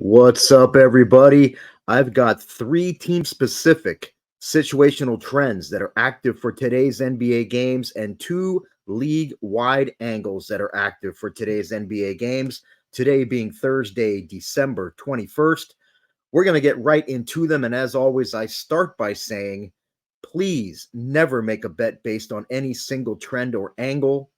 What's up, everybody? I've got three team-specific situational trends that are active for today's NBA games and two league-wide angles that are active for today's NBA games. Today being Thursday, December 21st. We're going to get right into them. And as always, I start by saying, please never make a bet based on any single trend or angle.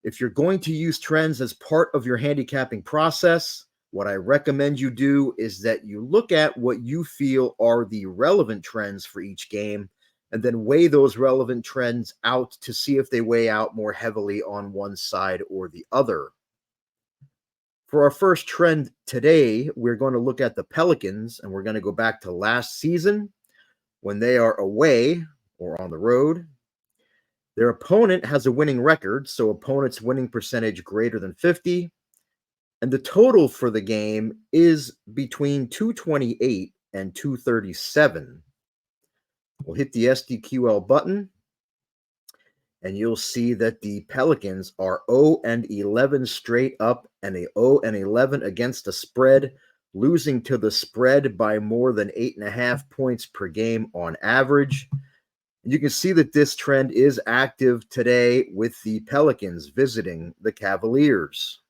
If you're going to use trends as part of your handicapping process, what I recommend you do is that you look at what you feel are the relevant trends for each game and then weigh those relevant trends out to see if they weigh out more heavily on one side or the other. For our first trend today, we're going to look at the Pelicans, and we're going to go back to last season when they are away or on the road. Their opponent has a winning record, so opponent's winning percentage greater than 50. And the total for the game is between 228 and 237. We'll hit the SDQL button, and you'll see that the Pelicans are 0-11 straight up and a 0-11 against the spread, losing to the spread by more than 8.5 points per game on average. You can see that this trend is active today with the Pelicans visiting the Cavaliers.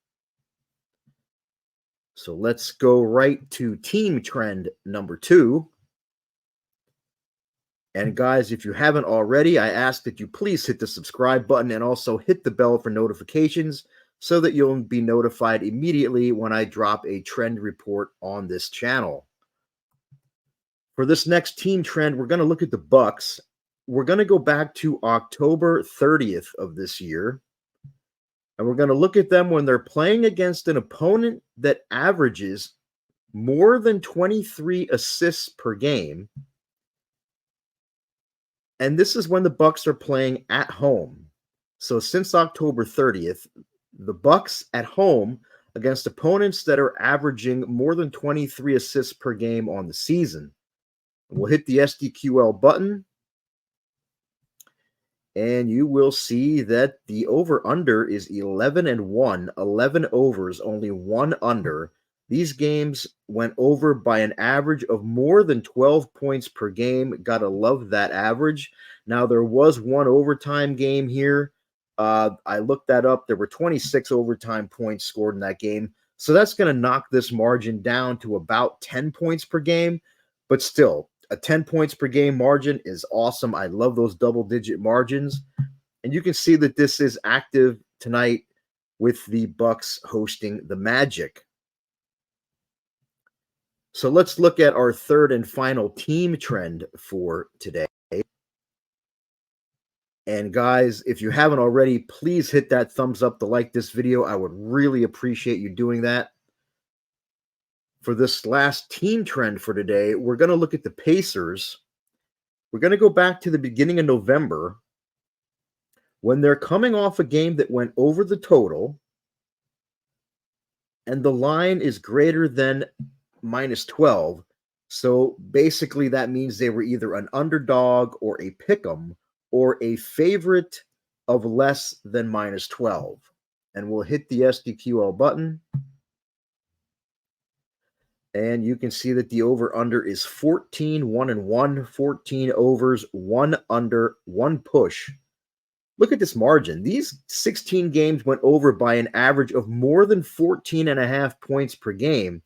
So let's go right to team trend number 2. And guys, if you haven't already, I ask that you please hit the subscribe button and also hit the bell for notifications so that you'll be notified immediately when I drop a trend report on this channel. For this next team trend, we're going to look at the Bucks. We're going to go back to October 30th of this year. And we're going to look at them when they're playing against an opponent that averages more than 23 assists per game. And this is when the Bucks are playing at home. So since October 30th, the Bucks at home against opponents that are averaging more than 23 assists per game on the season. We'll hit the SDQL button. And you will see that the over-under is 11-1, 11 overs, only one under. These games went over by an average of more than 12 points per game. Gotta love that average. Now, there was one overtime game here. I looked that up. There were 26 overtime points scored in that game. So that's going to knock this margin down to about 10 points per game. But still, a 10 points per game margin is awesome. I love those double-digit margins. And you can see that this is active tonight with the Bucks hosting the Magic. So let's look at our third and final team trend for today. And guys, if you haven't already, please hit that thumbs up to like this video. I would really appreciate you doing that. For this last team trend for today, we're going to look at the Pacers. We're going to go back to the beginning of November when they're coming off a game that went over the total, and the line is greater than -12. So basically that means they were either an underdog or a pick'em or a favorite of less than -12. And we'll hit the SDQL button. And you can see that the over-under is 14, 1-1, 14 overs, 1 under, 1 push. Look at this margin. These 16 games went over by an average of more than 14.5 points per game.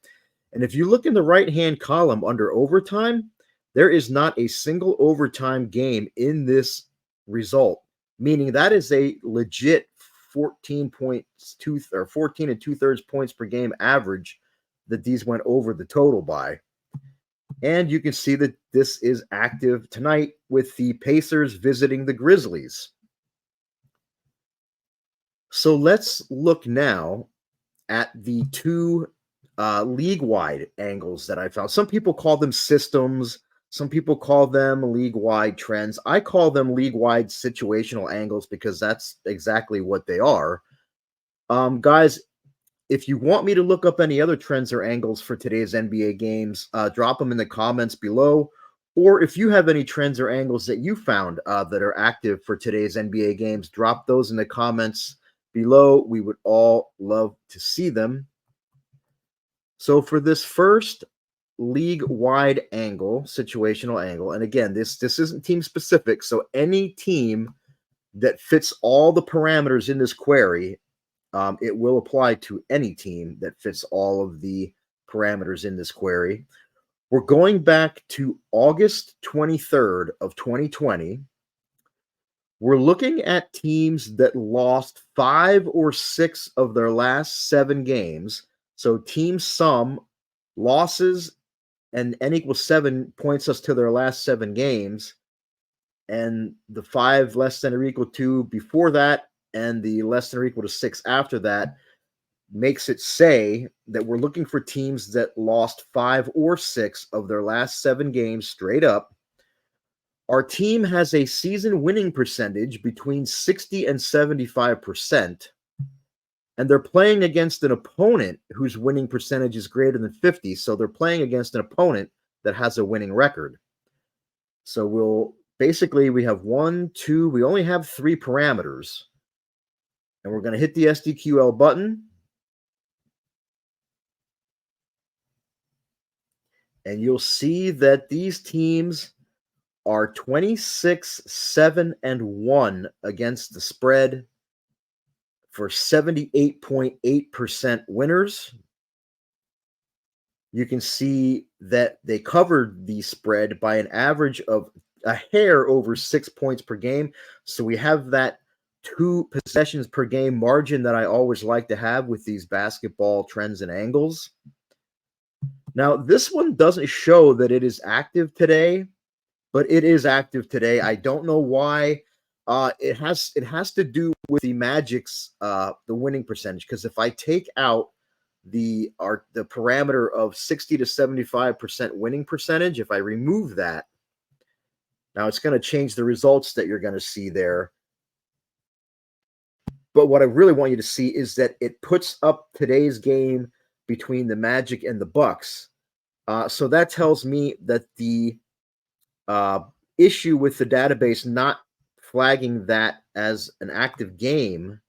And if you look in the right-hand column under overtime, there is not a single overtime game in this result, meaning that is a legit 14 2/3 points per game average that these went over the total by. And you can see that this is active tonight with the Pacers visiting the Grizzlies. So let's look now at the two league-wide angles that I found. Some people call them systems. Some people call them league-wide trends. I call them league-wide situational angles because that's exactly what they are. Guys, if you want me to look up any other trends or angles for today's NBA games, drop them in the comments below. Or if you have any trends or angles that you found that are active for today's NBA games, drop those in the comments below. We would all love to see them. So for this first league-wide angle, situational angle, and again, this isn't team specific, so any team that fits all the parameters in this query, it will apply to any team that fits all of the parameters in this query. We're going back to August 23rd of 2020. We're looking at teams that lost 5 or 6 of their last 7 games. So team sum losses and n equals 7 points us to their last 7 games. And the 5 less than or equal to before that and the less than or equal to 6 after that makes it say that we're looking for teams that lost 5 or 6 of their last 7 games straight up. Our team has a season winning percentage between 60 and 75%, and they're playing against an opponent whose winning percentage is greater than 50. So they're playing against an opponent that has a winning record. So we have 1, 2, we only have 3 parameters. And we're going to hit the SDQL button. And you'll see that these teams are 26, 7, and 1 against the spread for 78.8% winners. You can see that they covered the spread by an average of a hair over 6 points per game. So we have that 2 possessions per game margin that I always like to have with these basketball trends and angles. Now, this one doesn't show that it is active today, but it is active today. I don't know why. It has to do with the Magic's the winning percentage, because if I take out the parameter of 60 to 75% winning percentage, if I remove that, now it's going to change the results that you're going to see there. But what I really want you to see is that it puts up today's game between the Magic and the Bucks. So that tells me that the issue with the database not flagging that as an active game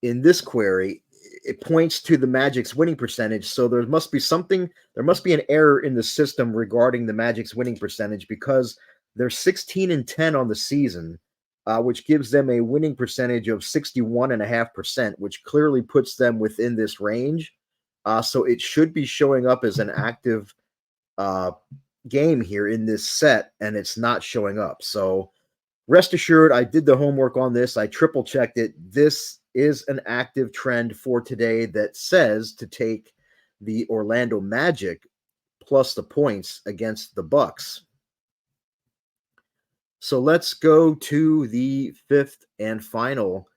in this query, it points to the Magic's winning percentage. So there must be an error in the system regarding the Magic's winning percentage, because they're 16 and 10 on the season, which gives them a winning percentage of 61.5%, which clearly puts them within this range. So it should be showing up as an active game here in this set, and it's not showing up. So rest assured, I did the homework on this. I triple checked it. This is an active trend for today that says to take the Orlando Magic plus the points against the Bucks. So let's go to the 5th and final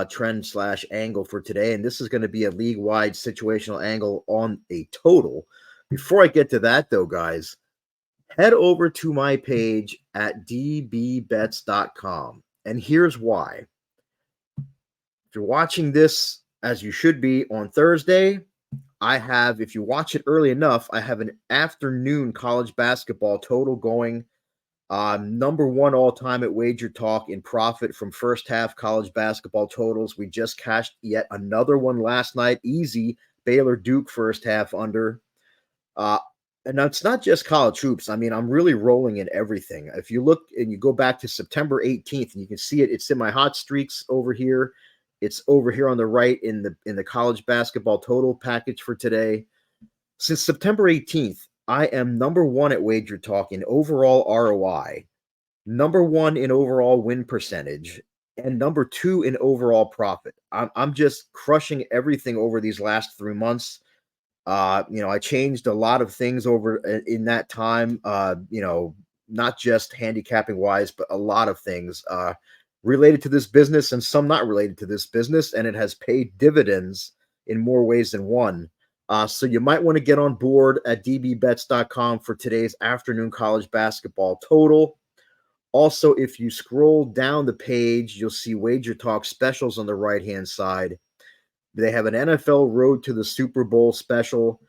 trend / angle for today. And this is going to be a league-wide situational angle on a total. Before I get to that, though, guys, head over to my page at dbbets.com. And here's why. If you're watching this, as you should be, on Thursday, if you watch it early enough, I have an afternoon college basketball total going. Number 1 all time at WagerTalk in profit from first half college basketball totals. We just cashed yet another one last night. Easy Baylor Duke first half under. And it's not just college hoops. I mean, I'm really rolling in everything. If you look and you go back to September 18th, and you can see it, it's in my hot streaks over here. It's over here on the right in the college basketball total package for today. Since September 18th, I am number 1 at WagerTalk in overall ROI, number 1 in overall win percentage, and number 2 in overall profit. I'm just crushing everything over these last 3 months. I changed a lot of things over in that time, not just handicapping wise, but a lot of things related to this business and some not related to this business. And it has paid dividends in more ways than one. So you might want to get on board at dbbets.com for today's afternoon college basketball total. Also, if you scroll down the page, you'll see WagerTalk specials on the right-hand side. They have an NFL Road to the Super Bowl special.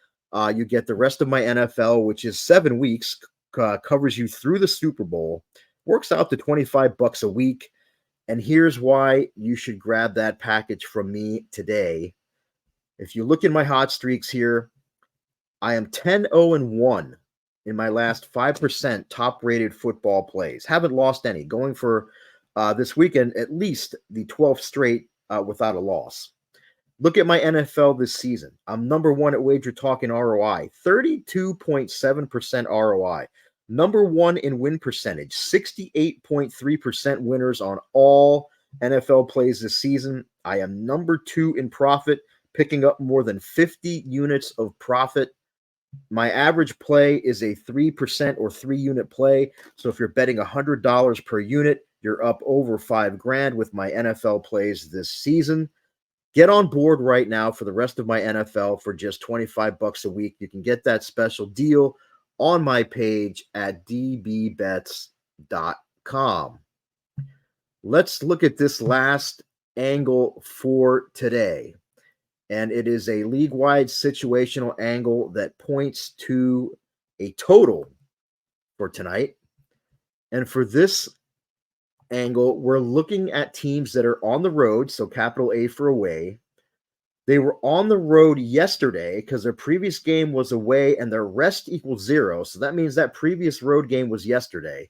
You get the rest of my NFL, which is 7 weeks, covers you through the Super Bowl. Works out to $25 a week. And here's why you should grab that package from me today. If you look in my hot streaks here, I am 10-0-1 in my last 5% top-rated football plays. Haven't lost any. Going for this weekend, at least the 12th straight without a loss. Look at my NFL this season. I'm number one at WagerTalk in ROI, 32.7% ROI. Number one in win percentage, 68.3% winners on all NFL plays this season. I am number two in profit, picking up more than 50 units of profit. My average play is a 3% or 3-unit play. So if you're betting $100 per unit, you're up over $5,000 with my NFL plays this season. Get on board right now for the rest of my NFL for just $25 a week. You can get that special deal on my page at dbbets.com. Let's look at this last angle for today. And it is a league-wide situational angle that points to a total for tonight. And for this angle, we're looking at teams that are on the road, so capital A for away. They were on the road yesterday because their previous game was away and their rest equals 0. So that means that previous road game was yesterday.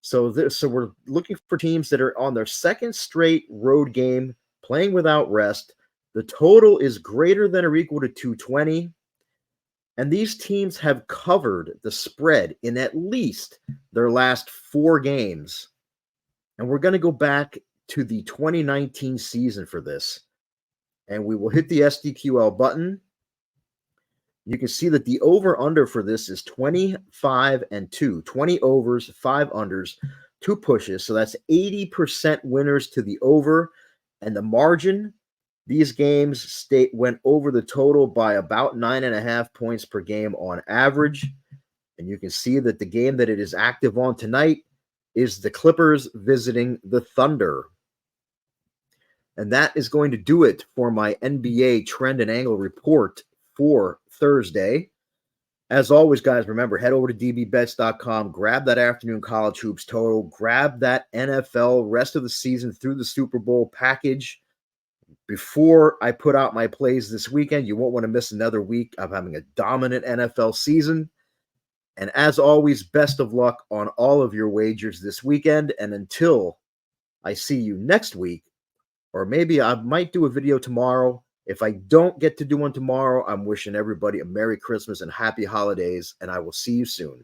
So we're looking for teams that are on their second straight road game, playing without rest. The total is greater than or equal to 220. And these teams have covered the spread in at least their last 4 games. And we're going to go back to the 2019 season for this. And we will hit the SDQL button. You can see that the over-under for this is 25-2. 20 overs, 5 unders, 2 pushes. So that's 80% winners to the over. And the margin, these games went over the total by about 9.5 points per game on average. And you can see that the game that it is active on tonight is the Clippers visiting the Thunder. And that is going to do it for my NBA trend and angle report for Thursday. As always, guys, remember, head over to dbbets.com, grab that afternoon college hoops total, grab that NFL rest of the season through the Super Bowl package. Before I put out my plays this weekend, you won't want to miss another week of having a dominant NFL season. And as always, best of luck on all of your wagers this weekend. And until I see you next week, or maybe I might do a video tomorrow. If I don't get to do one tomorrow, I'm wishing everybody a Merry Christmas and Happy Holidays, and I will see you soon.